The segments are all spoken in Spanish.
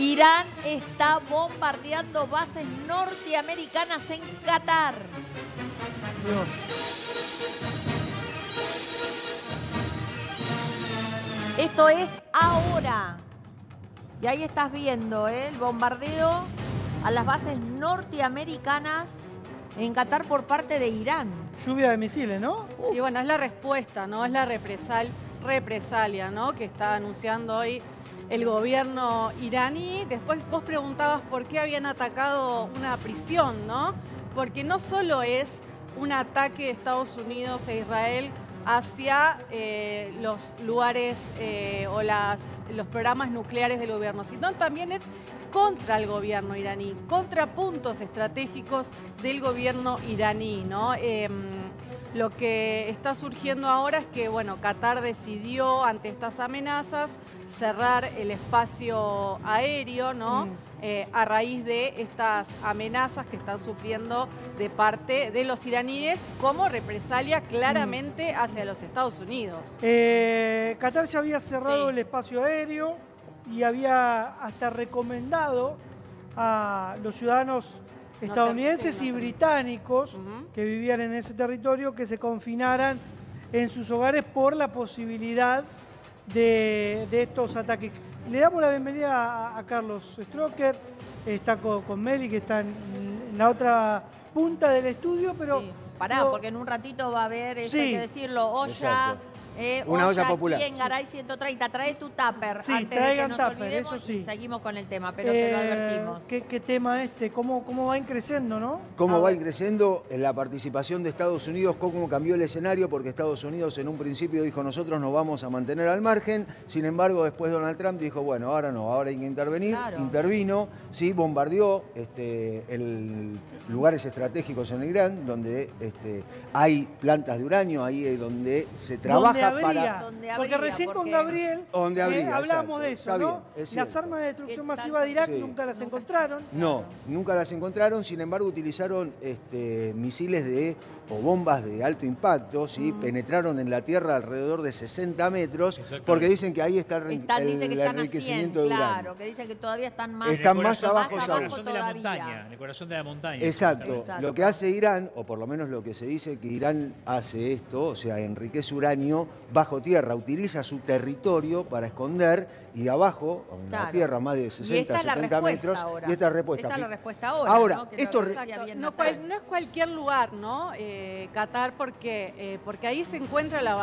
Irán está bombardeando bases norteamericanas en Qatar. Dios. Esto es ahora. Y ahí estás viendo el bombardeo a las bases norteamericanas en Qatar por parte de Irán. Lluvia de misiles, ¿no? Y bueno, es la respuesta, ¿no? Es la represalia, ¿no? Que está anunciando hoy el gobierno iraní. Después vos preguntabas por qué habían atacado una prisión, ¿no? Porque no solo es un ataque de Estados Unidos e Israel hacia los lugares o los programas nucleares del gobierno, sino también es contra el gobierno iraní, contra puntos estratégicos del gobierno iraní, ¿no? Lo que está surgiendo ahora es que, bueno, Qatar decidió, ante estas amenazas, cerrar el espacio aéreo, ¿no? A raíz de estas amenazas que están sufriendo de parte de los iraníes como represalia claramente hacia los Estados Unidos. Qatar ya había cerrado el espacio aéreo y había hasta recomendado a los ciudadanos estadounidenses y británicos que vivían en ese territorio que se confinaran en sus hogares por la posibilidad de estos ataques. Le damos la bienvenida a Carlos Stroker, está con Meli, que está en la otra punta del estudio, pero... Sí. Pará, porque en un ratito va a haber, hay que decirlo, olla... una olla popular. Aquí en Garay 130, trae tu tupper Sí, antes traigan de que nos tupper, olvidemos eso sí. y seguimos con el tema, pero te lo advertimos. ¿Qué tema este? ¿Cómo va creciendo, no? ¿Cómo va creciendo la participación de Estados Unidos? ¿Cómo cambió el escenario? Porque Estados Unidos en un principio dijo nosotros nos vamos a mantener al margen. Sin embargo, después Donald Trump dijo, bueno, ahora no, ahora hay que intervenir. Claro. Intervino, sí, bombardeó lugares estratégicos en Irán, donde hay plantas de uranio, ahí es donde se trabaja porque recién con Gabriel hablamos de eso, ¿no? Las armas de destrucción masiva de Irak nunca las encontraron. No, nunca las encontraron, sin embargo utilizaron misiles o bombas de alto impacto, ¿sí? Penetraron en la tierra alrededor de 60 metros, porque dicen que ahí está el enriquecimiento de uranio. Claro, que dicen que todavía están más, más abajo. más En abajo el corazón de la montaña. Exacto. Lo que hace Irán, o por lo menos lo que se dice que Irán hace esto, o sea, enriquece uranio bajo tierra, utiliza su territorio para esconder y abajo, en la tierra, más de 60, 70 metros, ahora. y esta es la respuesta. Esta es la respuesta ahora. Ahora, ¿no? esto no es cualquier lugar, ¿no? Qatar, porque ahí se encuentra la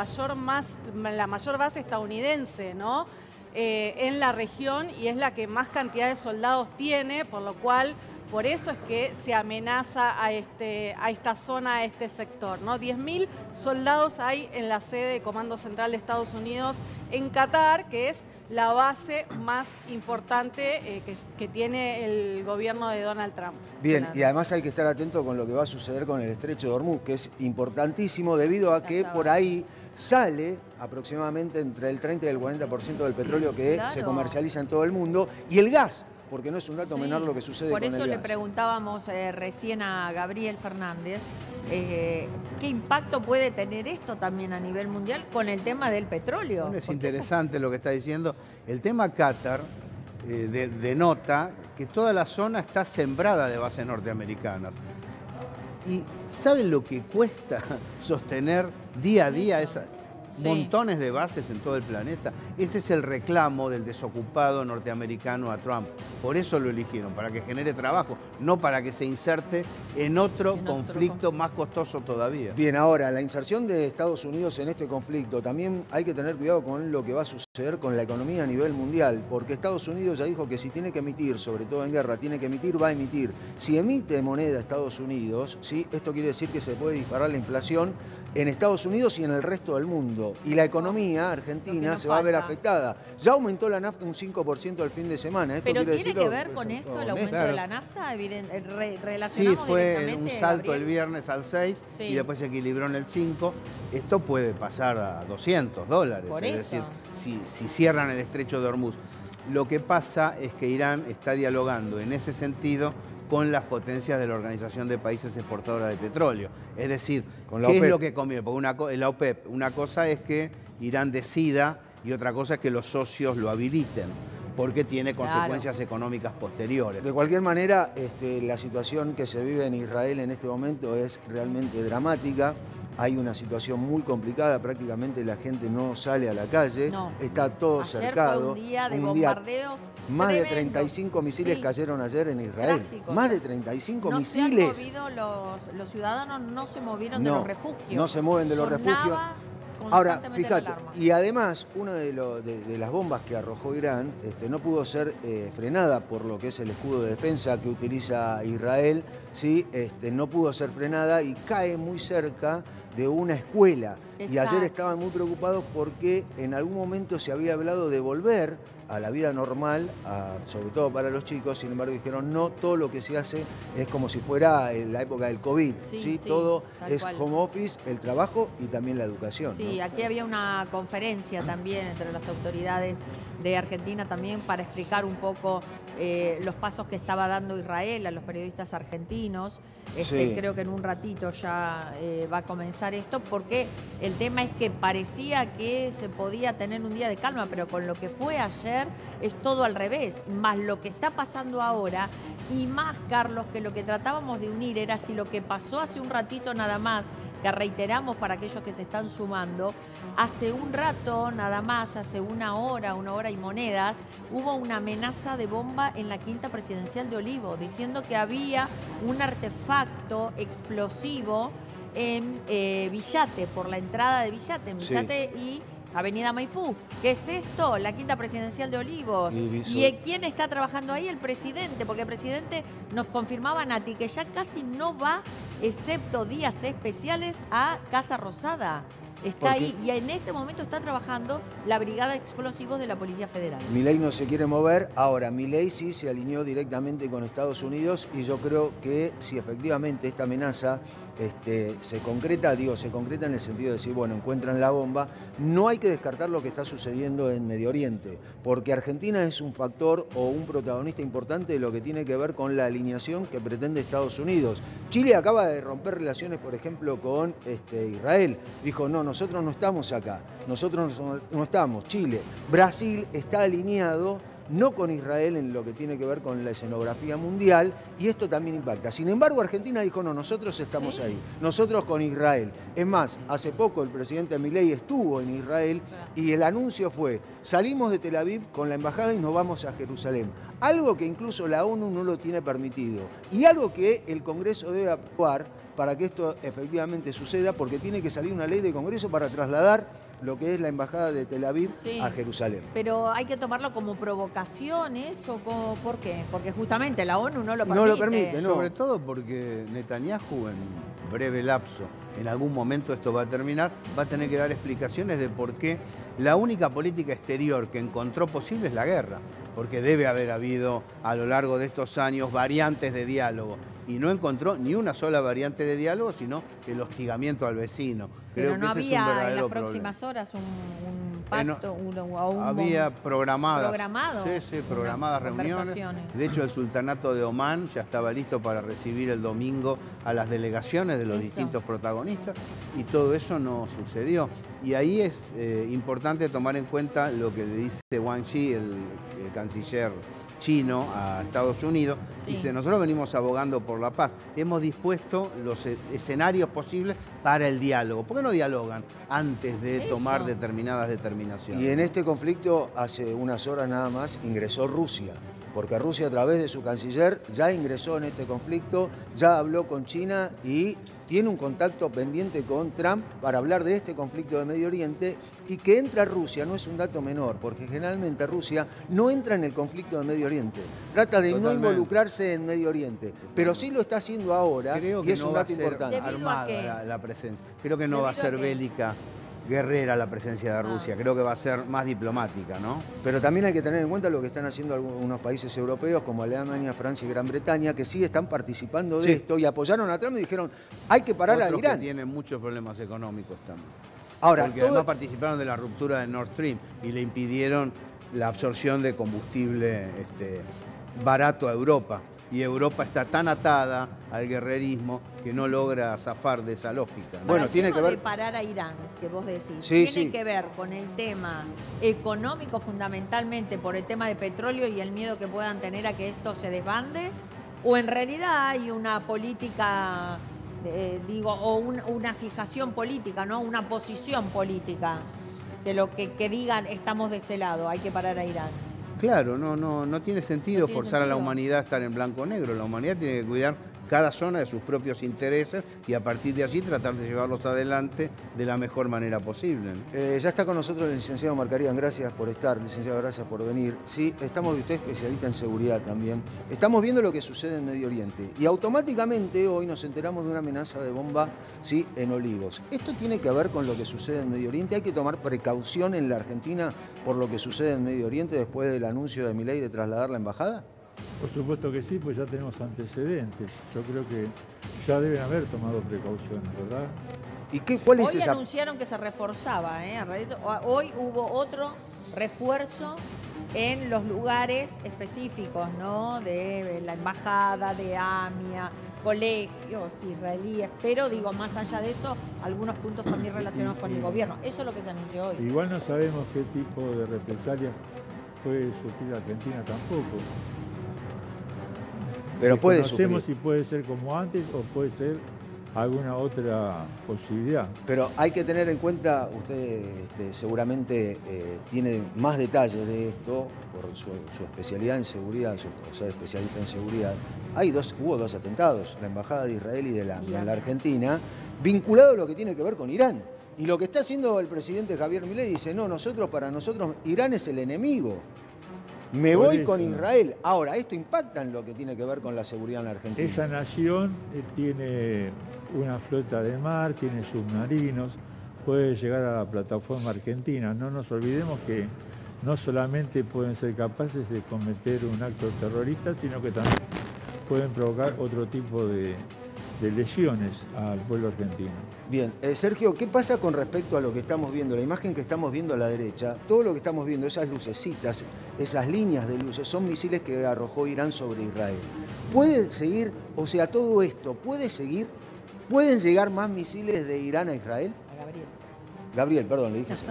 mayor base estadounidense, ¿no? En la región, y es la que más cantidad de soldados tiene, por lo cual, por eso es que se amenaza a esta zona, a este sector, ¿no? 10.000 soldados hay en la sede de Comando Central de Estados Unidos en Qatar, que es la base más importante que tiene el gobierno de Donald Trump. Bien, y además hay que estar atento con lo que va a suceder con el Estrecho de Hormuz, que es importantísimo debido a que por ahí sale aproximadamente entre el 30 y el 40% del petróleo que se comercializa en todo el mundo, y el gas, porque no es un dato menor lo que sucede con el gas. Por eso le preguntábamos recién a Gabriel Fernández qué impacto puede tener esto también a nivel mundial con el tema del petróleo. Bueno, es interesante lo que está diciendo. El tema Qatar denota que toda la zona está sembrada de bases norteamericanas. ¿Y saben lo que cuesta sostener día a día esas montones de bases en todo el planeta? Ese es el reclamo del desocupado norteamericano a Trump. Por eso lo eligieron, para que genere trabajo, no para que se inserte en otro conflicto más costoso todavía. Bien, ahora, la inserción de Estados Unidos en este conflicto, también hay que tener cuidado con lo que va a suceder con la economía a nivel mundial, porque Estados Unidos ya dijo que si tiene que emitir, sobre todo en guerra, tiene que emitir, va a emitir. Si emite moneda Estados Unidos, ¿sí? Esto quiere decir que se puede disparar la inflación en Estados Unidos y en el resto del mundo. Y la economía argentina se va a ver afectada. Ya aumentó la nafta un 5% el fin de semana. Esto ¿Pero quiere tiene que ver con esto, el aumento de la nafta? Sí, fue un salto el viernes al 6 y después se equilibró en el 5. Esto puede pasar a $200. Por es eso. decir, si cierran el estrecho de Hormuz. Lo que pasa es que Irán está dialogando en ese sentido con las potencias de la Organización de Países Exportadores de Petróleo. Es decir, ¿qué es lo que conviene? Porque la OPEP, una cosa es que Irán decida y otra cosa es que los socios lo habiliten. porque tiene consecuencias económicas posteriores. De cualquier manera, la situación que se vive en Israel en este momento es realmente dramática. Hay una situación muy complicada, prácticamente la gente no sale a la calle, está todo ayer cercado. Fue un día de bombardeo más tremendo. de 35 misiles cayeron ayer en Israel. Trágico. Más de 35 no misiles. Se han movido los ciudadanos no se movieron de los refugios. No se mueven de los refugios. Ahora, fíjate, y además, una de las bombas que arrojó Irán no pudo ser frenada por lo que es el escudo de defensa que utiliza Israel, ¿sí? No pudo ser frenada y cae muy cerca de una escuela. Exacto. Y ayer estaban muy preocupados porque en algún momento se había hablado de volver a la vida normal, sobre todo para los chicos. Sin embargo, dijeron no, todo lo que se hace es como si fuera en la época del COVID. ¿sí? Todo es home office, el trabajo y también la educación. Sí, ¿no? Aquí había una conferencia también entre las autoridades de Argentina también para explicar un poco los pasos que estaba dando Israel a los periodistas argentinos. Creo que en un ratito ya va a comenzar esto, porque el tema es que parecía que se podía tener un día de calma, pero con lo que fue ayer es todo al revés, más lo que está pasando ahora y más, Carlos, que lo que tratábamos de unir era si lo que pasó hace un ratito nada más, que reiteramos para aquellos que se están sumando, hace un rato nada más, hace una hora y monedas, hubo una amenaza de bomba en la Quinta Presidencial de Olivo, diciendo que había un artefacto explosivo en Villate, por la entrada de Villate, en Villate y Avenida Maipú. ¿Qué es esto? La Quinta Presidencial de Olivos. ¿Y quién está trabajando ahí? El presidente, porque el presidente nos confirmaba, Nati, que ya casi no va, excepto días especiales, a Casa Rosada. Está ahí y en este momento está trabajando la Brigada de Explosivos de la Policía Federal. Milei no se quiere mover. Ahora, Milei sí se alineó directamente con Estados Unidos y yo creo que si efectivamente esta amenaza se concreta, se concreta en el sentido de decir, bueno, encuentran la bomba, no hay que descartar lo que está sucediendo en Medio Oriente, porque Argentina es un factor o un protagonista importante de lo que tiene que ver con la alineación que pretende Estados Unidos. Chile acaba de romper relaciones, por ejemplo, con Israel. Dijo, no, nosotros no estamos acá, nosotros no estamos, Chile. Brasil está alineado no con Israel en lo que tiene que ver con la escenografía mundial, y esto también impacta. Sin embargo, Argentina dijo, no, nosotros estamos ahí, nosotros con Israel. Es más, hace poco el presidente Milei estuvo en Israel y el anuncio fue, salimos de Tel Aviv con la embajada y nos vamos a Jerusalén. Algo que incluso la ONU no lo tiene permitido y algo que el Congreso debe aprobar para que esto efectivamente suceda, porque tiene que salir una ley de Congreso para trasladar lo que es la embajada de Tel Aviv a Jerusalén. Pero hay que tomarlo como provocaciones o como, ¿por qué? Porque justamente la ONU no lo permite. No lo permite, no. Sobre todo porque Netanyahu, en breve lapso, en algún momento esto va a terminar, va a tener que dar explicaciones de por qué la única política exterior que encontró posible es la guerra, porque debe haber habido a lo largo de estos años variantes de diálogo, y no encontró ni una sola variante de diálogo, sino el hostigamiento al vecino. Pero Creo no que ese es un había verdadero en las problema. próximas horas un pacto, había programadas, programadas reuniones. De hecho, el Sultanato de Omán ya estaba listo para recibir el domingo a las delegaciones de los distintos protagonistas, y todo eso no sucedió. Y ahí es importante tomar en cuenta lo que le dice Wang Yi, el canciller chino, a Estados Unidos. Dice, nosotros venimos abogando por la paz, hemos dispuesto los escenarios posibles para el diálogo. ¿Por qué no dialogan antes de tomar determinadas determinaciones? Y en este conflicto, hace unas horas nada más, ingresó Rusia, porque Rusia, a través de su canciller, ya ingresó en este conflicto, ya habló con China y tiene un contacto pendiente con Trump para hablar de este conflicto de Medio Oriente. Y que entra Rusia no es un dato menor, porque generalmente Rusia no entra en el conflicto de Medio Oriente. Trata de no involucrarse en Medio Oriente, pero sí lo está haciendo ahora. Creo que y es no un va dato a ser importante. armada la presencia. Creo que no va a ser bélica, guerrera la presencia de Rusia. Creo que va a ser más diplomática, ¿no? Pero también hay que tener en cuenta lo que están haciendo algunos países europeos como Alemania, Francia y Gran Bretaña, que sí están participando de esto y apoyaron a Trump y dijeron, hay que parar a Irán. Que tienen muchos problemas económicos también. Ahora, porque además participaron de la ruptura de Nord Stream y le impidieron la absorción de combustible barato a Europa. y Europa está tan atada al guerrerismo que no logra zafar de esa lógica, ¿no? Bueno, El tiene tema que ver- de parar a Irán, que vos decís, Sí, tiene sí. que ver con el tema económico fundamentalmente por el tema de petróleo y el miedo que puedan tener a que esto se desbande, o en realidad hay una política, una fijación política, ¿no? Una posición política de lo que digan estamos de este lado, hay que parar a Irán. Claro, no tiene sentido No tiene forzar a la sentido. humanidad a estar en blanco o negro. La humanidad tiene que cuidar cada zona de sus propios intereses y a partir de allí tratar de llevarlos adelante de la mejor manera posible, ¿no? Ya está con nosotros el licenciado Marcarían, gracias por estar, licenciado, gracias por venir. Sí, estamos, usted es especialista en seguridad también. Estamos viendo lo que sucede en Medio Oriente y automáticamente hoy nos enteramos de una amenaza de bomba, sí, en Olivos. ¿Esto tiene que ver con lo que sucede en Medio Oriente? ¿Hay que tomar precaución en la Argentina por lo que sucede en Medio Oriente después del anuncio de Milei de trasladar la embajada? Por supuesto que sí, pues ya tenemos antecedentes. Yo creo que ya deben haber tomado precauciones, ¿verdad? ¿Y cuál es Hoy esa? anunciaron que se reforzaba, hoy hubo otro refuerzo en los lugares específicos, ¿no? De la embajada, de AMIA, colegios israelíes, pero digo, más allá de eso, algunos puntos también relacionados con el gobierno. Eso es lo que se anunció hoy. Igual no sabemos qué tipo de represalias puede sufrir Argentina tampoco. Pero puede Conocemos sufrir. si puede ser como antes o puede ser alguna otra posibilidad. Pero hay que tener en cuenta, usted seguramente tiene más detalles de esto por su especialidad en seguridad, o ser especialista en seguridad. Hubo dos atentados, la Embajada de Israel y de en la Argentina, vinculado a lo que tiene que ver con Irán. Y lo que está haciendo el presidente Javier Milei dice, no, para nosotros Irán es el enemigo. Me Por voy eso. con Israel. Ahora, esto impacta en lo que tiene que ver con la seguridad en la Argentina. Esa nación tiene una flota de mar, tiene submarinos, puede llegar a la plataforma argentina. No nos olvidemos que no solamente pueden ser capaces de cometer un acto terrorista, sino que también pueden provocar otro tipo de lesiones al pueblo argentino. Bien, Sergio, ¿qué pasa con respecto a lo que estamos viendo? La imagen que estamos viendo a la derecha, todo lo que estamos viendo, esas lucecitas, esas líneas de luces, son misiles que arrojó Irán sobre Israel. ¿Puede seguir, o sea, todo esto, puede seguir? ¿Pueden llegar más misiles de Irán a Israel? A Gabriel. Gabriel, perdón, le dije eso.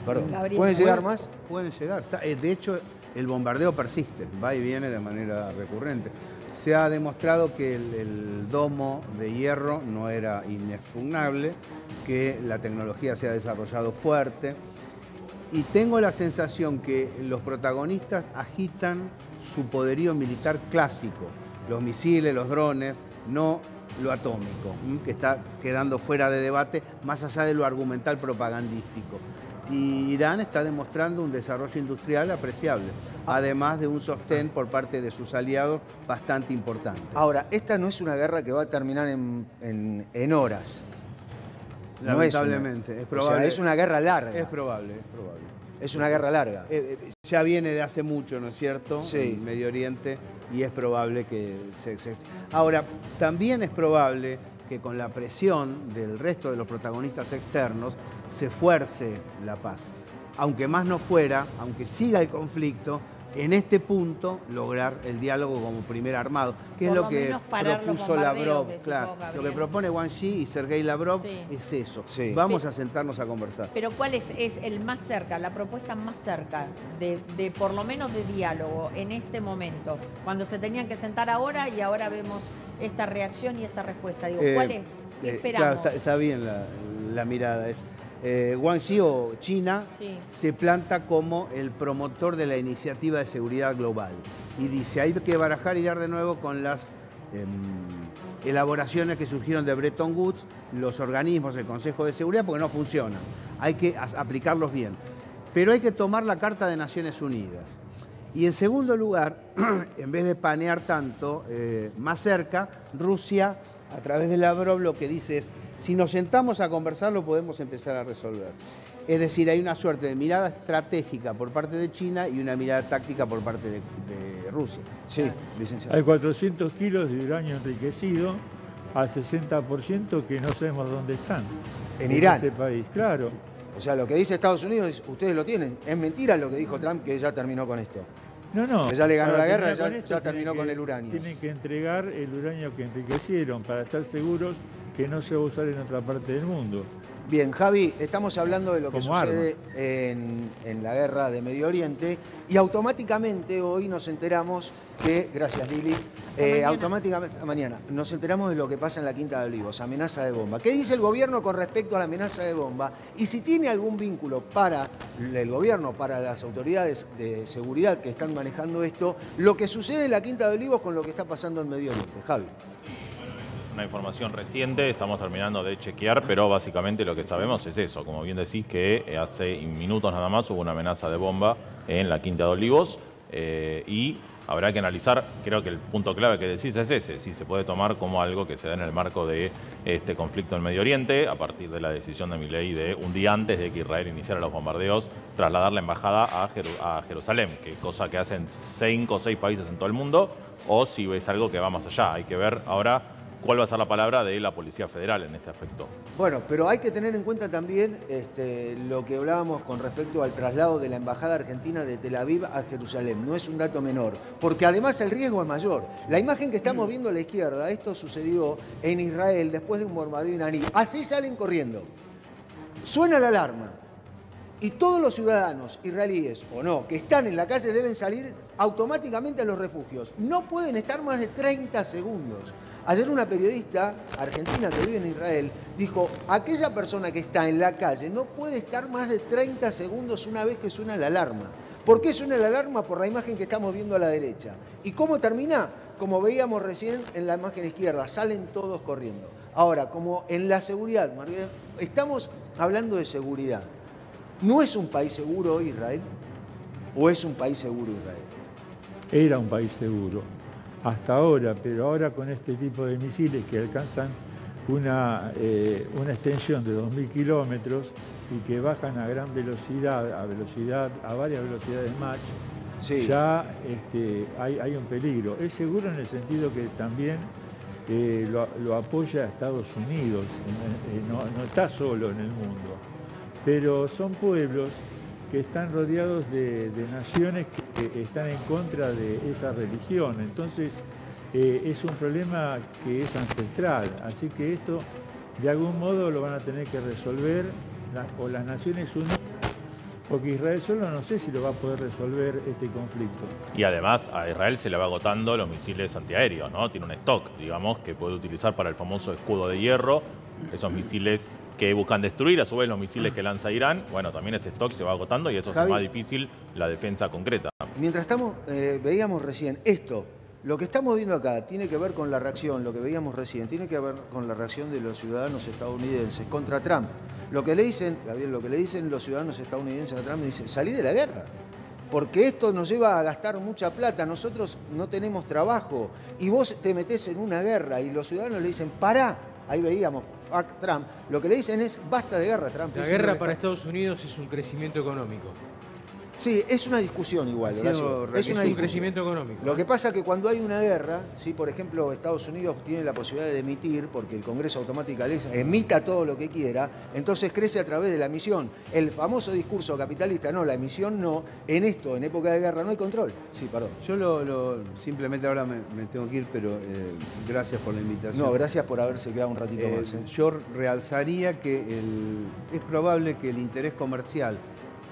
Perdón. Gabriel. ¿Pueden llegar más? Pueden llegar. De hecho, el bombardeo persiste, va y viene de manera recurrente. Se ha demostrado que el domo de hierro no era inexpugnable, que la tecnología se ha desarrollado fuerte. Y tengo la sensación que los protagonistas agitan su poderío militar clásico. Los misiles, los drones, no lo atómico, que está quedando fuera de debate, más allá de lo argumental propagandístico. Y Irán está demostrando un desarrollo industrial apreciable, además de un sostén por parte de sus aliados bastante importante. Ahora, esta no es una guerra que va a terminar en horas. Lamentablemente, es probable. O sea, es una guerra larga. Es probable, es probable. Es una guerra larga. Ya viene de hace mucho, ¿no es cierto? Sí. En Medio Oriente, y es probable que se... Ahora, también es probable que con la presión del resto de los protagonistas externos se fuerce la paz. Aunque más no fuera, aunque siga el conflicto, en este punto lograr el diálogo como primer armado, que Por es lo lo que menos parar los propuso bombardeos, Lavrov. decís Claro, vos, lo Gabriel. que propone Wang Yi y Sergei Lavrov Sí. es eso. Sí. Vamos a sentarnos a conversar. Pero ¿cuál es el más cerca, la propuesta más cerca de por lo menos de diálogo en este momento? Cuando se tenían que sentar ahora y ahora vemos esta reacción y esta respuesta. Digo, ¿cuál es? ¿Qué esperamos? Claro, está bien la mirada. Wang Yi o China Sí. se planta como el promotor de la iniciativa de seguridad global y dice hay que barajar y dar de nuevo con las elaboraciones que surgieron de Bretton Woods, los organismos, el Consejo de Seguridad, porque no funcionan. Hay que aplicarlos bien. Pero hay que tomar la Carta de Naciones Unidas. Y en segundo lugar, en vez de panear tanto, más cerca, Rusia, a través de Lavrov, lo que dice es, si nos sentamos a conversar, lo podemos empezar a resolver. Es decir, hay una suerte de mirada estratégica por parte de China y una mirada táctica por parte de Rusia. Sí, licenciado. Hay 400 kilos de uranio enriquecido al 60% que no sabemos dónde están. En Irán. Ese país, claro. O sea, lo que dice Estados Unidos, ustedes lo tienen. Es mentira lo que dijo Trump, que ya terminó con esto. No. Que ya le ganó para la guerra, terminar con esto, ya terminó con el uranio. Tienen que entregar el uranio que enriquecieron para estar seguros que no se va a usar en otra parte del mundo. Bien, Javi, estamos hablando de lo que Como sucede en la guerra de Medio Oriente y automáticamente hoy nos enteramos que, gracias Lili, automáticamente mañana nos enteramos de lo que pasa en la Quinta de Olivos, amenaza de bomba. ¿Qué dice el gobierno con respecto a la amenaza de bomba? Y si tiene algún vínculo para el gobierno, para las autoridades de seguridad que están manejando esto, lo que sucede en la Quinta de Olivos con lo que está pasando en Medio Oriente. Javi. Una información reciente, estamos terminando de chequear, pero básicamente lo que sabemos es eso. Como bien decís, que hace minutos nada más hubo una amenaza de bomba en la Quinta de Olivos y habrá que analizar, creo que el punto clave que decís es ese, si se puede tomar como algo que se da en el marco de este conflicto en Medio Oriente, a partir de la decisión de Milei de un día antes de que Israel iniciara los bombardeos, trasladar la embajada a Jerusalén, que cosa que hacen 5 o 6 países en todo el mundo, o si es algo que va más allá. Hay que ver ahora cuál va a ser la palabra de la Policía Federal en este aspecto. Bueno, pero hay que tener en cuenta también lo que hablábamos con respecto al traslado de la Embajada Argentina de Tel Aviv a Jerusalén. No es un dato menor, porque además el riesgo es mayor. La imagen que estamos viendo a la izquierda, esto sucedió en Israel después de un bombardeo iraní. Así salen corriendo. Suena la alarma. Y todos los ciudadanos israelíes o no que están en la calle deben salir automáticamente a los refugios. No pueden estar más de 30 segundos. Ayer una periodista argentina que vive en Israel dijo, aquella persona que está en la calle no puede estar más de 30 segundos una vez que suena la alarma. ¿Por qué suena la alarma? Por la imagen que estamos viendo a la derecha. ¿Y cómo termina? Como veíamos recién en la imagen izquierda, salen todos corriendo. Ahora, como en la seguridad, estamos hablando de seguridad. ¿No es un país seguro hoy Israel? ¿O es un país seguro Israel? Era un país seguro. Hasta ahora, pero ahora con este tipo de misiles que alcanzan una extensión de 2.000 kilómetros y que bajan a gran velocidad, a varias velocidades Mach, sí. Ya hay un peligro. Es seguro en el sentido que también lo apoya Estados Unidos, no está solo en el mundo, pero son pueblos que están rodeados de naciones que están en contra de esa religión. Entonces, es un problema que es ancestral. Así que esto, de algún modo, lo van a tener que resolver o las Naciones Unidas, porque Israel solo no sé si lo va a poder resolver este conflicto. Y además, a Israel se le va agotando los misiles antiaéreos, ¿no? Tiene un stock, digamos, que puede utilizar para el famoso escudo de hierro, esos misiles que buscan destruir, a su vez los misiles que lanza Irán. Bueno, también ese stock se va agotando y eso hace más difícil la defensa concreta. Mientras veíamos recién esto, lo que estamos viendo acá tiene que ver con la reacción, lo que veíamos recién, tiene que ver con la reacción de los ciudadanos estadounidenses contra Trump. Lo que le dicen, Gabriel, lo que le dicen los ciudadanos estadounidenses a Trump, dice, salí de la guerra, porque esto nos lleva a gastar mucha plata, nosotros no tenemos trabajo, y vos te metés en una guerra, y los ciudadanos le dicen, pará. Ahí veíamos a Trump. Lo que le dicen es, basta de guerra, Trump. La guerra para Estados Unidos es un crecimiento económico. Sí, es una discusión igual, Horacio. Es un crecimiento económico. Lo que pasa es que cuando hay una guerra, ¿sí? Por ejemplo, Estados Unidos tiene la posibilidad de emitir, porque el Congreso automáticamente emita todo lo que quiera, entonces crece a través de la emisión. El famoso discurso capitalista, no, la emisión no. En esto, en época de guerra, no hay control. Sí, perdón. Yo simplemente ahora me tengo que ir, pero gracias por la invitación. No, gracias por haberse quedado un ratito más. Yo realzaría que es probable que el interés comercial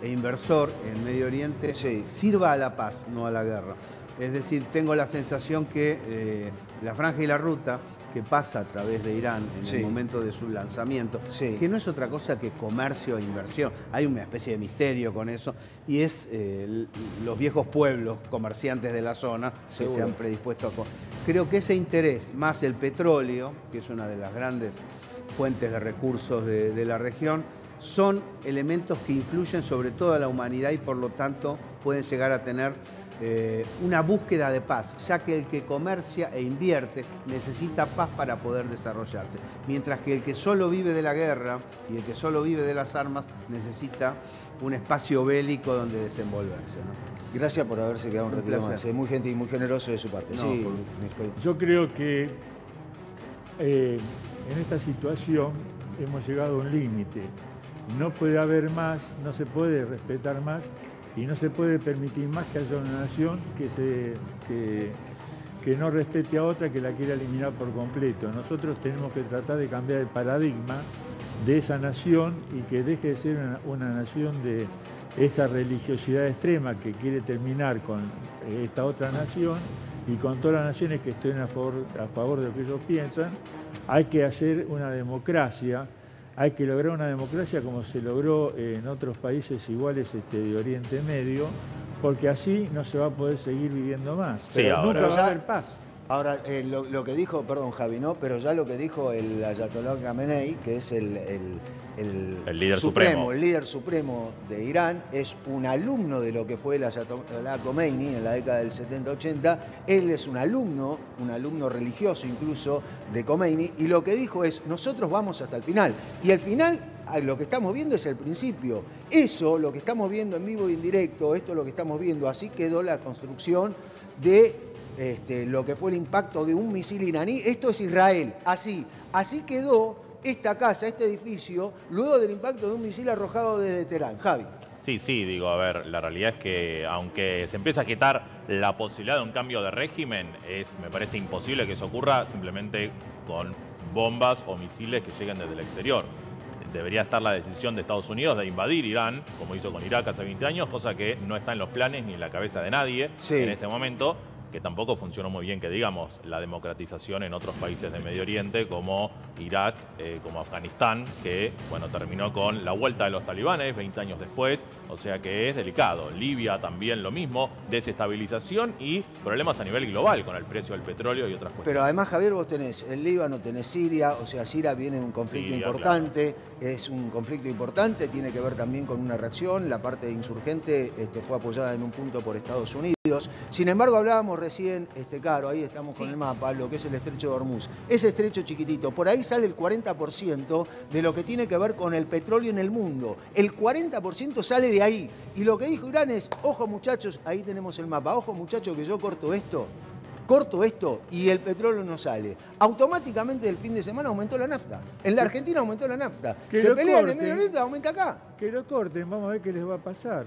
e inversor en Medio Oriente sirva a la paz, no a la guerra. Es decir, tengo la sensación que la franja y la ruta que pasa a través de Irán en el momento de su lanzamiento, que no es otra cosa que comercio e inversión. Hay una especie de misterio con eso, y es los viejos pueblos comerciantes de la zona que se han predispuesto a... Creo que ese interés, más el petróleo, que es una de las grandes fuentes de recursos de la región, son elementos que influyen sobre toda la humanidad y por lo tanto pueden llegar a tener una búsqueda de paz, ya que el que comercia e invierte necesita paz para poder desarrollarse, mientras que el que solo vive de la guerra y el que solo vive de las armas necesita un espacio bélico donde desenvolverse, ¿no? Gracias por haberse quedado un ratito más, muy gentil y muy generoso de su parte. No, yo creo que en esta situación hemos llegado a un límite. No puede haber más, no se puede respetar más y no se puede permitir más que haya una nación que no respete a otra, que la quiera eliminar por completo. Nosotros tenemos que tratar de cambiar el paradigma de esa nación y que deje de ser una nación de esa religiosidad extrema que quiere terminar con esta otra nación y con todas las naciones que estén a favor de lo que ellos piensan. Hay que hacer una democracia, hay que lograr una democracia como se logró en otros países iguales de Oriente Medio, porque así no se va a poder seguir viviendo más. Sí, pero ahora. nunca va a haber paz. Ahora, lo que dijo, perdón Javi, ¿no? Pero ya lo que dijo el Ayatollah Khamenei, que es el líder supremo. El líder supremo de Irán, es un alumno de lo que fue el Ayatollah Khomeini en la década del 70-80. Él es un alumno religioso incluso de Khomeini, y lo que dijo es, nosotros vamos hasta el final. Y al final, lo que estamos viendo es el principio. Eso, lo que estamos viendo en vivo y en directo, esto es lo que estamos viendo. Así quedó la construcción de lo que fue el impacto de un misil iraní. Esto es Israel, así quedó esta casa, este edificio, luego del impacto de un misil arrojado desde Teherán. Javi. Sí, digo, a ver, la realidad es que aunque se empieza a quitar la posibilidad de un cambio de régimen, me parece imposible que eso ocurra simplemente con bombas o misiles que lleguen desde el exterior. Debería estar la decisión de Estados Unidos de invadir Irán, como hizo con Irak hace 20 años, cosa que no está en los planes ni en la cabeza de nadie en este momento, que tampoco funcionó muy bien, que digamos, la democratización en otros países de Medio Oriente, como Irak, como Afganistán, que, bueno, terminó con la vuelta de los talibanes 20 años después, o sea que es delicado. Libia también lo mismo, desestabilización y problemas a nivel global con el precio del petróleo y otras cuestiones. Pero además, Javier, vos tenés el Líbano, tenés Siria, o sea, Siria viene un conflicto importante, claro. Es un conflicto importante, tiene que ver también con una reacción, la parte insurgente fue apoyada en un punto por Estados Unidos. Sin embargo, hablábamos recién, Caro, ahí estamos con el mapa, lo que es el estrecho de Hormuz. Ese estrecho chiquitito, por ahí sale el 40% de lo que tiene que ver con el petróleo en el mundo. El 40% sale de ahí. Y lo que dijo Irán es, ojo muchachos, ahí tenemos el mapa, ojo muchachos que yo corto esto y el petróleo no sale. Automáticamente el fin de semana aumentó la nafta. En la Argentina aumentó la nafta. Se pelean en Medio Oriente, aumenta acá. Que lo corten, vamos a ver qué les va a pasar.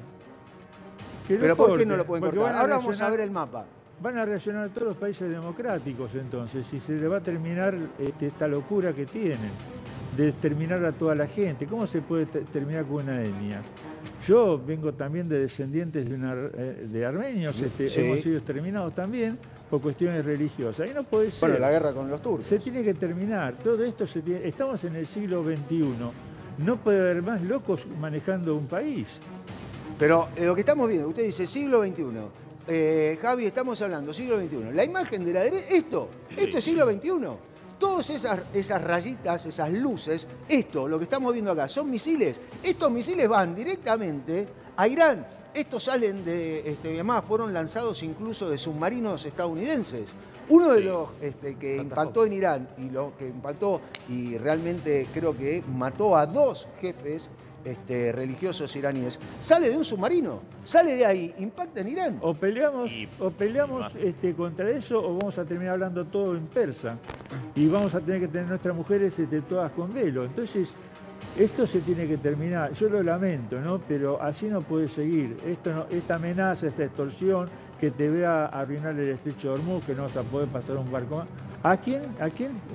Pero ¿por qué no lo pueden cortar? Ahora vamos a ver el mapa. Van a reaccionar todos los países democráticos entonces, y se les va a terminar esta locura que tienen de exterminar a toda la gente. ¿Cómo se puede terminar con una etnia? Yo vengo también de descendientes de armenios, hemos sido exterminados también por cuestiones religiosas. Y no puede ser. Bueno, la guerra con los turcos. Se tiene que terminar. Todo esto estamos en el siglo XXI. No puede haber más locos manejando un país. Pero lo que estamos viendo, usted dice siglo XXI. Javi, estamos hablando siglo XXI. La imagen de la derecha, esto es siglo XXI. Todas esas rayitas, esas luces, lo que estamos viendo acá, son misiles. Estos misiles van directamente a Irán. Estos salen además fueron lanzados incluso de submarinos estadounidenses. Uno de los que impactó en Irán y lo que impactó y realmente creo que mató a 2 jefes religiosos iraníes, sale de un submarino, sale de ahí, impacta en Irán. O peleamos contra eso o vamos a terminar hablando todo en persa y vamos a tener que tener nuestras mujeres todas con velo. Entonces, esto se tiene que terminar. Yo lo lamento, ¿no? Pero así no puede seguir. Esta amenaza, esta extorsión, que te vea arruinar el estrecho de Hormuz, que no vas a poder pasar un barco más. ¿A quién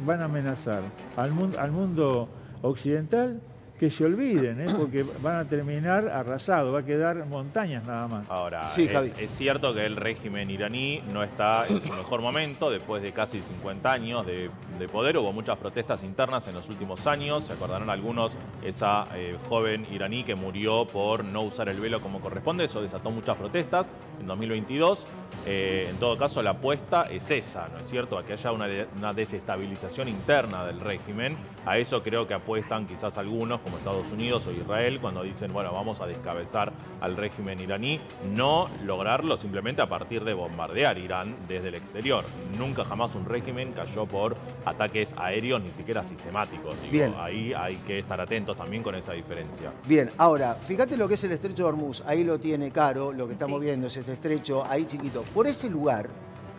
van a amenazar? ¿Al mundo occidental? Que se olviden, porque van a terminar arrasados, va a quedar montañas nada más. Ahora, es cierto que el régimen iraní no está en su mejor momento, después de casi 50 años de poder. Hubo muchas protestas internas en los últimos años, se acordarán algunos, esa joven iraní que murió por no usar el velo como corresponde, eso desató muchas protestas en 2022. En todo caso, la apuesta es esa, ¿no es cierto? A que haya una desestabilización interna del régimen. A eso creo que apuestan quizás algunos, como Estados Unidos o Israel, cuando dicen, bueno, vamos a descabezar al régimen iraní. No lograrlo simplemente a partir de bombardear Irán desde el exterior. Nunca jamás un régimen cayó por ataques aéreos, ni siquiera sistemáticos. Digo, ahí hay que estar atentos también con esa diferencia. Bien, ahora, fíjate lo que es el estrecho de Hormuz. Ahí lo tiene Caro, lo que estamos viendo es este estrecho, ahí chiquito. Por ese lugar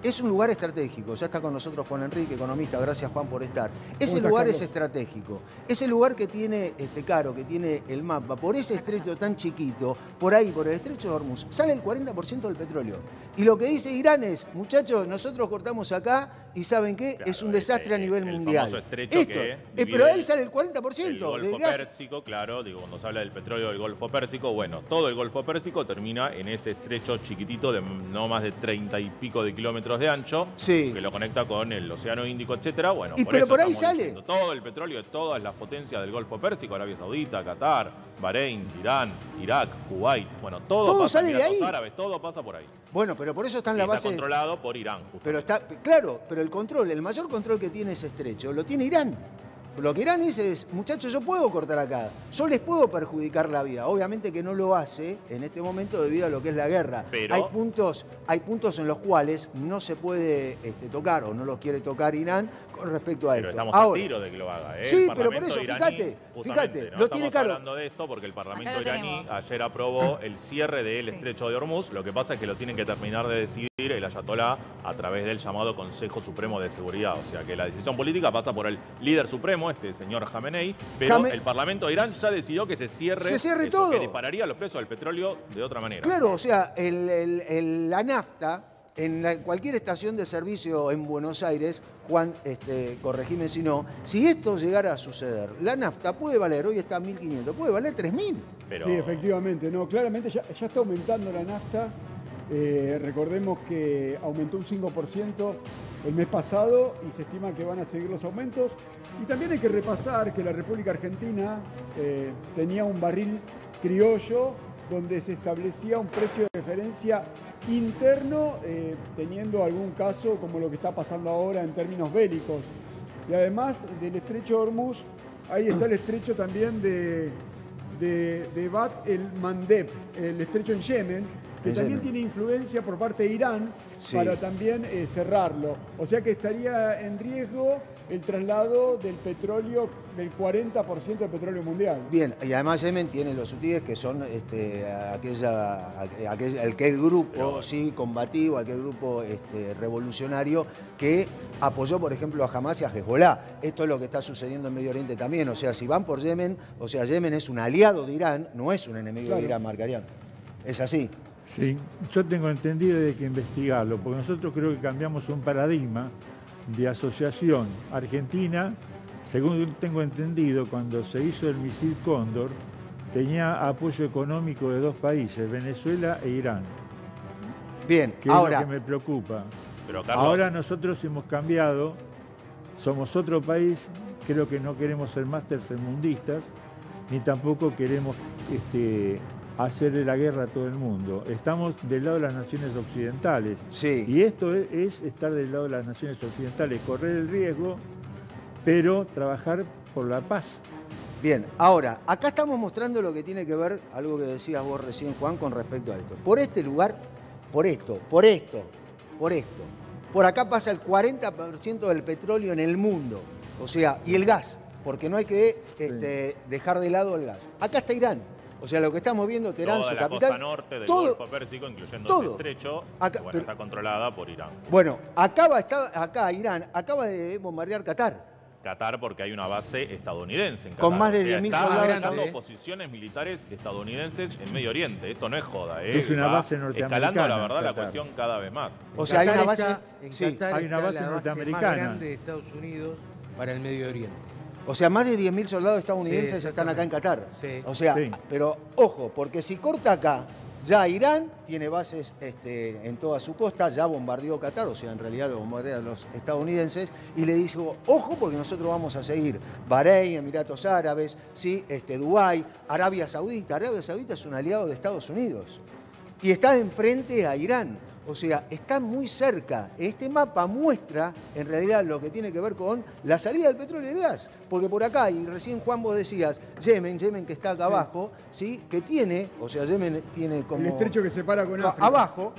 es un lugar estratégico. Ya está con nosotros Juan Enrique, economista. Gracias, Juan, por estar. Ese ¿Cómo lugar estás, es estratégico. Ese lugar que tiene, Caro, que tiene el mapa, por ese estrecho tan chiquito, por ahí, por el estrecho de Hormuz, sale el 40% del petróleo. Y lo que dice Irán es, muchachos, nosotros cortamos acá y ¿saben qué? Claro, es un desastre a nivel mundial. Famoso estrecho pero ahí sale el 40% el Golfo del gas. Pérsico, claro, digo, cuando se habla del petróleo del Golfo Pérsico, bueno, todo el Golfo Pérsico termina en ese estrecho chiquitito de no más de 30 y pico de kilómetros de ancho, Sí. que lo conecta con el Océano Índico, etcétera. Bueno, Pero por ahí estamos sale. diciendo, todo el petróleo de todas las potencias del Golfo Pérsico, Arabia Saudita, Qatar, Bahrein, Irán, Irak, Kuwait, bueno, todo pasa, sale de Emiratos ahí. Árabes, todo pasa por ahí. Bueno, pero por eso está en Y la está base. controlado por Irán, justamente. Pero está, claro, pero el control, el mayor control que tiene ese estrecho, lo tiene Irán. Lo que Irán dice es, muchachos, yo puedo cortar acá, yo les puedo perjudicar la vida. Obviamente que no lo hace en este momento debido a lo que es la guerra. Pero- hay puntos en los cuales no se puede tocar o no los quiere tocar Irán con respecto a Pero esto. estamos Ahora, a tiro de que lo haga, ¿eh? Sí, El pero por Parlamento eso, iraní, fíjate, justamente, lo no tiene estamos claro. hablando de esto porque el Parlamento Acá lo iraní tenemos. ayer aprobó el cierre del Sí. estrecho de Hormuz. Lo que pasa es que lo tienen que terminar de decidir el ayatolá a través del llamado Consejo Supremo de Seguridad. O sea que la decisión política pasa por el líder supremo, este señor Jamenei, pero el Parlamento de Irán ya decidió que se cierre, Se cierre eso, todo. que dispararía los precios del petróleo de otra manera. Claro, o sea, la nafta, en cualquier estación de servicio en Buenos Aires, Juan, corregime si no, si esto llegara a suceder, la nafta puede valer, hoy está a 1.500, puede valer 3.000. Pero Sí, efectivamente. No, claramente ya está aumentando la nafta. Recordemos que aumentó un 5% el mes pasado y se estima que van a seguir los aumentos. Y también hay que repasar que la República Argentina tenía un barril criollo donde se establecía un precio de referencia interno, teniendo algún caso como lo que está pasando ahora en términos bélicos. Y además del estrecho de Hormuz, ahí está el estrecho también de Bab el Mandeb, el estrecho en Yemen, que En también Yemen. tiene influencia por parte de Irán Sí. para también cerrarlo. O sea que estaría en riesgo el traslado del petróleo, del 40% del petróleo mundial. Bien, y además Yemen tiene los hutíes que son aquel grupo sí, combativo, aquel grupo revolucionario que apoyó, por ejemplo, a Hamas y a Hezbollah. Esto es lo que está sucediendo en Medio Oriente también. O sea, si van por Yemen, o sea, Yemen es un aliado de Irán, no es un enemigo Claro. de Irán, Marcarián. Es así. Sí, yo tengo entendido de que investigarlo, porque nosotros creo que cambiamos un paradigma de asociación argentina. Según tengo entendido, cuando se hizo el misil Cóndor, tenía apoyo económico de dos países, Venezuela e Irán, Bien, que ahora, es lo que me preocupa. Pero, Carlos, Ahora nosotros hemos cambiado, somos otro país, creo que no queremos ser más tercermundistas, ni tampoco queremos hacerle la guerra a todo el mundo. Estamos del lado de las naciones occidentales. sí. Y esto es estar del lado de las naciones occidentales, correr el riesgo, pero trabajar por la paz. Bien, ahora, acá estamos mostrando lo que tiene que ver, algo que decías vos recién, Juan, con respecto a esto. Por este lugar, por esto, por acá pasa el 40% del petróleo en el mundo. O sea, y el gas, porque no hay que dejar de lado el gas. Acá está Irán. O sea, lo que estamos viendo, Teherán, toda su la capital. costa norte del todo- Golfo Pérsico, incluyendo todo. el estrecho, Acá- que, bueno, pero- está controlada por Irán. Bueno, acá Irán acaba de bombardear Qatar. Qatar porque hay una base estadounidense en Qatar. Con más de O sea, 10.000 está soldados. atacando grande, ¿eh? posiciones militares estadounidenses en Medio Oriente. Esto no es joda, Es una Va base norteamericana, escalando, la verdad, la Qatar. cuestión cada vez más. O sea, hay una base. En Sí. Qatar Hay una está base la norteamericana. más grande de Estados Unidos para el Medio Oriente. O sea, más de 10.000 soldados estadounidenses Sí, están acá en Qatar. Sí. O sea, Sí. pero ojo, porque si corta acá, ya Irán tiene bases en toda su costa, ya bombardeó Qatar, o sea, en realidad lo bombardean los estadounidenses, y le dijo, ojo, porque nosotros vamos a seguir Bahrein, Emiratos Árabes, sí, Dubái, Arabia Saudita. Arabia Saudita es un aliado de Estados Unidos y está enfrente a Irán. O sea, está muy cerca. Este mapa muestra, en realidad, lo que tiene que ver con la salida del petróleo y el gas. Porque por acá, y recién Juan vos decías, Yemen que está acá abajo, ¿sí? Que tiene, o sea, Yemen tiene como... El estrecho que separa con África. Abajo,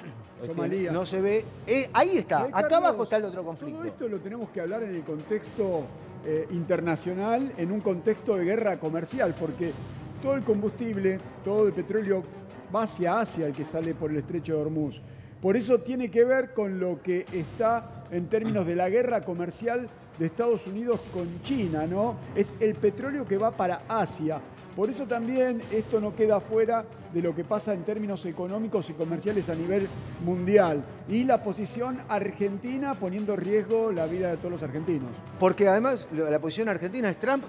Somalia. no se ve. Ahí está, Ahí, acá Carlos, abajo está el otro conflicto. Todo esto lo tenemos que hablar en el contexto internacional, en un contexto de guerra comercial, porque todo el combustible, todo el petróleo va hacia Asia, el que sale por el estrecho de Hormuz. Por eso tiene que ver con lo que está en términos de la guerra comercial de Estados Unidos con China, ¿no? Es el petróleo que va para Asia. Por eso también esto no queda fuera de lo que pasa en términos económicos y comerciales a nivel mundial. Y la posición argentina poniendo en riesgo la vida de todos los argentinos. Porque además la posición argentina es Trump,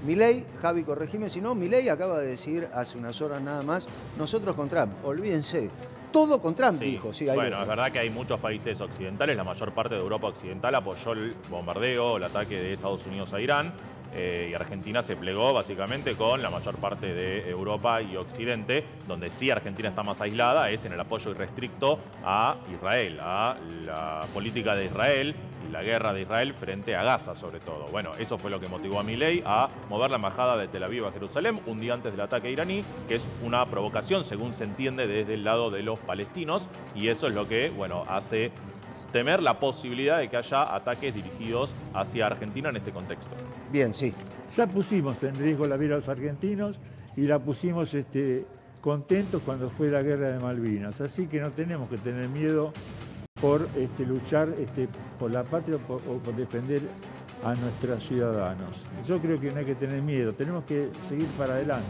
Milei, Javi, corregime si no, Milei acaba de decir hace unas horas nada más, nosotros con Trump, olvídense. Todo con Trump, dijo. Sí, bueno, es verdad que hay muchos países occidentales, la mayor parte de Europa occidental apoyó el bombardeo, el ataque de Estados Unidos a Irán. Y Argentina se plegó básicamente con la mayor parte de Europa y Occidente, donde sí Argentina está más aislada, es en el apoyo irrestricto a Israel, a la política de Israel y la guerra de Israel frente a Gaza sobre todo. Bueno, eso fue lo que motivó a Milei a mover la embajada de Tel Aviv a Jerusalén un día antes del ataque iraní, que es una provocación según se entiende desde el lado de los palestinos, y eso es lo que, bueno, hace temer la posibilidad de que haya ataques dirigidos hacia Argentina en este contexto. Bien, sí. Ya pusimos en riesgo la vida de los argentinos y la pusimos contentos cuando fue la guerra de Malvinas. Así que no tenemos que tener miedo por luchar por la patria o por defender a nuestros ciudadanos. Yo creo que no hay que tener miedo, tenemos que seguir para adelante.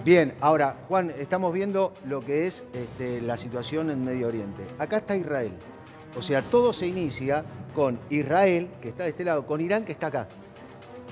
Bien, ahora, Juan, estamos viendo lo que es la situación en Medio Oriente. Acá está Israel. O sea, todo se inicia con Israel, que está de este lado, con Irán, que está acá.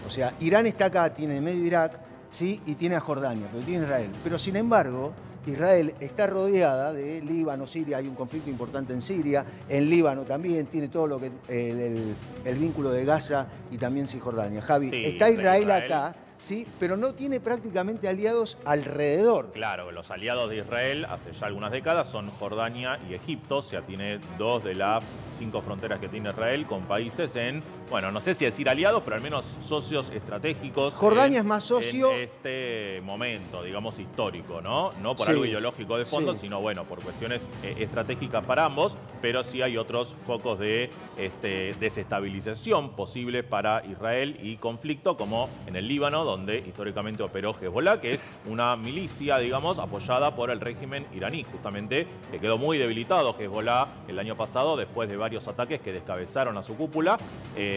O sea, Irán está acá, tiene medio Irak, sí, y tiene a Jordania, pero tiene Israel. Pero sin embargo, Israel está rodeada de Líbano, Siria, hay un conflicto importante en Siria, en Líbano también, tiene todo lo que el vínculo de Gaza y también Cisjordania. Javi, sí, está Israel acá, sí, pero no tiene prácticamente aliados alrededor. Claro, los aliados de Israel hace ya algunas décadas son Jordania y Egipto, o sea, tiene 2 de las 5 fronteras que tiene Israel con países en, bueno, no sé si decir aliados, pero al menos socios estratégicos. Jordania es más socio en este momento, digamos, histórico, ¿no? No por algo ideológico de fondo, sino, bueno, por cuestiones estratégicas para ambos, pero sí hay otros focos de desestabilización posibles para Israel y conflicto, como en el Líbano, donde históricamente operó Hezbollah, que es una milicia, digamos, apoyada por el régimen iraní. Justamente que quedó muy debilitado Hezbollah el año pasado después de varios ataques que descabezaron a su cúpula.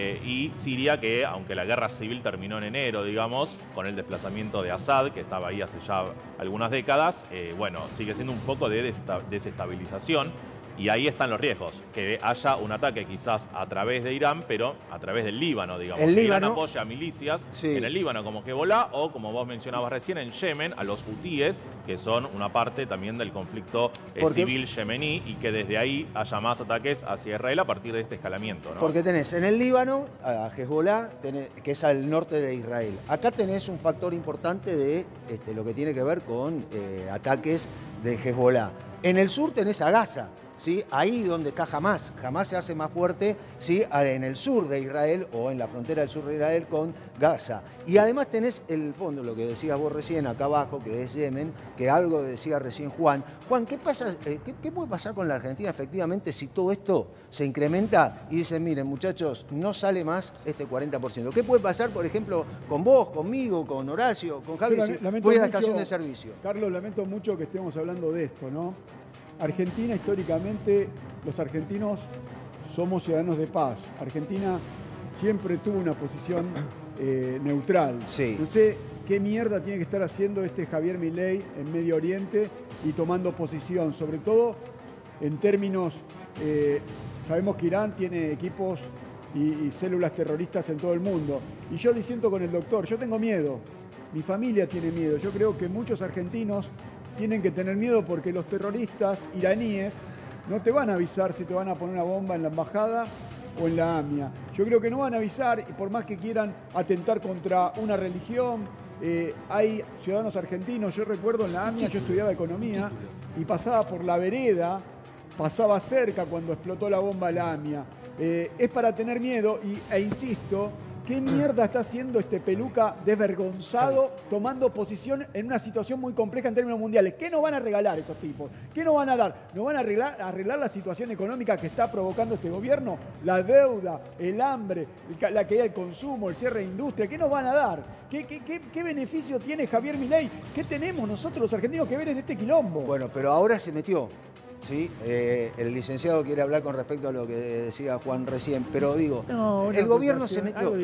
Y Siria, que aunque la guerra civil terminó en enero, digamos, con el desplazamiento de Assad, que estaba ahí hace ya algunas décadas, bueno, sigue siendo un foco de desestabilización. Y ahí están los riesgos, que haya un ataque quizás a través de Irán, pero a través del Líbano, digamos. El Líbano Líbano apoya a milicias en el Líbano como Hezbollah o, como vos mencionabas recién, en Yemen, a los hutíes, que son una parte también del conflicto civil yemení, y que desde ahí haya más ataques hacia Israel a partir de este escalamiento, ¿no? Porque tenés en el Líbano a Hezbollah, que es al norte de Israel. Acá tenés un factor importante de lo que tiene que ver con ataques de Hezbollah. En el sur tenés a Gaza. ¿Sí? Ahí donde está Hamás. Hamás se hace más fuerte, ¿sí? En el sur de Israel o en la frontera del sur de Israel con Gaza. Y además tenés el fondo, lo que decías vos recién acá abajo, que es Yemen, que algo decía recién Juan. Juan, ¿qué pasa? ¿Qué puede pasar con la Argentina efectivamente si todo esto se incrementa y dicen, miren muchachos, no sale más este 40%? ¿Qué puede pasar, por ejemplo, con vos, conmigo, con Horacio, con Javi, si voy a la estación de servicio? Carlos, lamento mucho que estemos hablando de esto, ¿no? Argentina, históricamente, los argentinos somos ciudadanos de paz. Argentina siempre tuvo una posición neutral. Sí. No sé qué mierda tiene que estar haciendo Javier Milei en Medio Oriente y tomando posición, sobre todo en términos, sabemos que Irán tiene equipos y células terroristas en todo el mundo. Y yo disiento con el doctor, yo tengo miedo, mi familia tiene miedo, yo creo que muchos argentinos tienen que tener miedo porque los terroristas iraníes no te van a avisar si te van a poner una bomba en la embajada o en la AMIA. Yo creo que no van a avisar, y por más que quieran atentar contra una religión, hay ciudadanos argentinos, yo recuerdo en la AMIA, yo estudiaba economía y pasaba por la vereda, pasaba cerca cuando explotó la bomba de la AMIA. Es para tener miedo e insisto, ¿qué mierda está haciendo este peluca desvergonzado tomando posición en una situación muy compleja en términos mundiales? ¿Qué nos van a regalar estos tipos? ¿Qué nos van a dar? ¿Nos van a arreglar la situación económica que está provocando este gobierno? La deuda, el hambre, la caída del consumo, el cierre de industria. ¿Qué nos van a dar? ¿Qué beneficio tiene Javier Milei? ¿Qué tenemos nosotros los argentinos que ver en este quilombo? Bueno, pero ahora se metió. ¿sí? El licenciado quiere hablar con respecto a lo que decía Juan recién, pero digo, el gobierno se metió...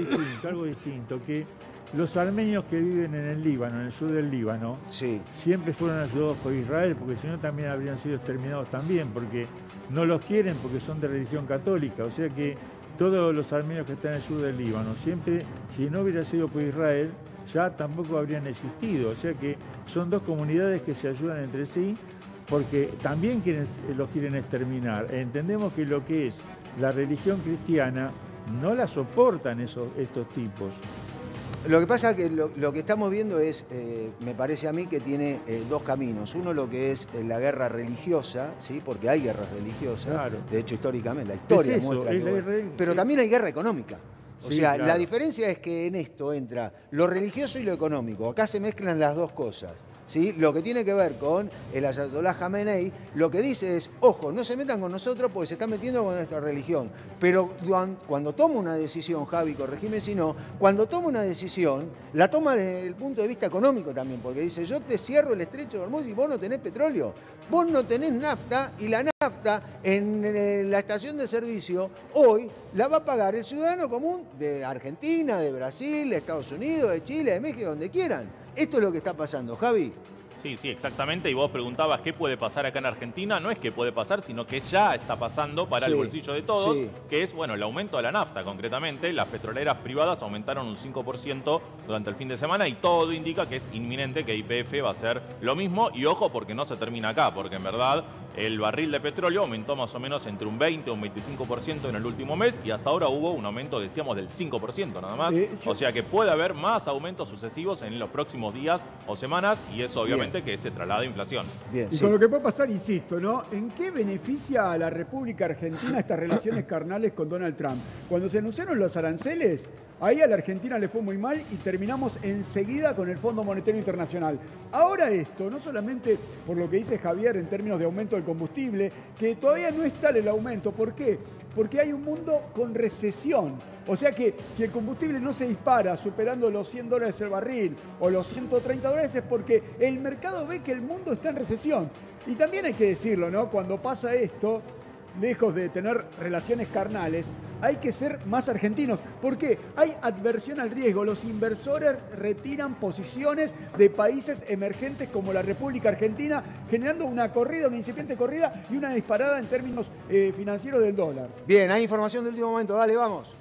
Algo distinto, que los armenios que viven en el Líbano, en el sur del Líbano, sí, siempre fueron ayudados por Israel, porque si no también habrían sido exterminados también, porque no los quieren porque son de religión católica. O sea que todos los armenios que están en el sur del Líbano, siempre, si no hubiera sido por Israel, ya tampoco habrían existido. O sea que son dos comunidades que se ayudan entre sí, porque también los quieren exterminar. Entendemos que lo que es la religión cristiana no la soportan estos tipos. Lo que pasa es que lo que estamos viendo es, me parece a mí, que tiene dos caminos. Uno, lo que es la guerra religiosa, ¿sí? Porque hay guerras religiosas. Claro. De hecho, históricamente, la historia muestra que... Pero también hay guerra económica. O sea, claro, la diferencia es que en esto entra lo religioso y lo económico. Acá se mezclan las dos cosas. ¿Sí? Lo que tiene que ver con el Ayatollah Jamenei, lo que dice es, ojo, no se metan con nosotros porque se están metiendo con nuestra religión. Pero cuando toma una decisión, Javi, corregime si no, cuando toma una decisión, la toma desde el punto de vista económico también, porque dice, yo te cierro el estrecho de Hormuz y vos no tenés petróleo, vos no tenés nafta, y la nafta en la estación de servicio hoy la va a pagar el ciudadano común de Argentina, de Brasil, de Estados Unidos, de Chile, de México, donde quieran. Esto es lo que está pasando, Javi. Sí, exactamente. Y vos preguntabas qué puede pasar acá en Argentina. No es que puede pasar, sino que ya está pasando para el bolsillo de todos, que es, bueno, el aumento de la nafta, concretamente. Las petroleras privadas aumentaron un 5% durante el fin de semana y todo indica que es inminente que YPF va a hacer lo mismo. Y ojo, porque no se termina acá, porque en verdad el barril de petróleo aumentó más o menos entre un 20 o un 25% en el último mes y hasta ahora hubo un aumento, decíamos, del 5% nada más. O sea que puede haber más aumentos sucesivos en los próximos días o semanas y eso obviamente que se traslada a inflación. Bien, y con lo que puede pasar, insisto, ¿no? ¿En qué beneficia a la República Argentina estas relaciones carnales con Donald Trump? Cuando se anunciaron los aranceles, ahí a la Argentina le fue muy mal y terminamos enseguida con el Fondo Monetario Internacional. Ahora esto, no solamente por lo que dice Javier en términos de aumento del combustible, que todavía no es tal el aumento. ¿Por qué? Porque hay un mundo con recesión. O sea que si el combustible no se dispara superando los $100 el barril o los $130 es porque el mercado ve que el mundo está en recesión. Y también hay que decirlo, ¿no? Cuando pasa esto, lejos de tener relaciones carnales, hay que ser más argentinos. ¿Por qué? Hay adversión al riesgo. Los inversores retiran posiciones de países emergentes como la República Argentina, generando una corrida, una incipiente corrida y una disparada en términos financieros del dólar. Bien, hay información de último momento. Dale, vamos.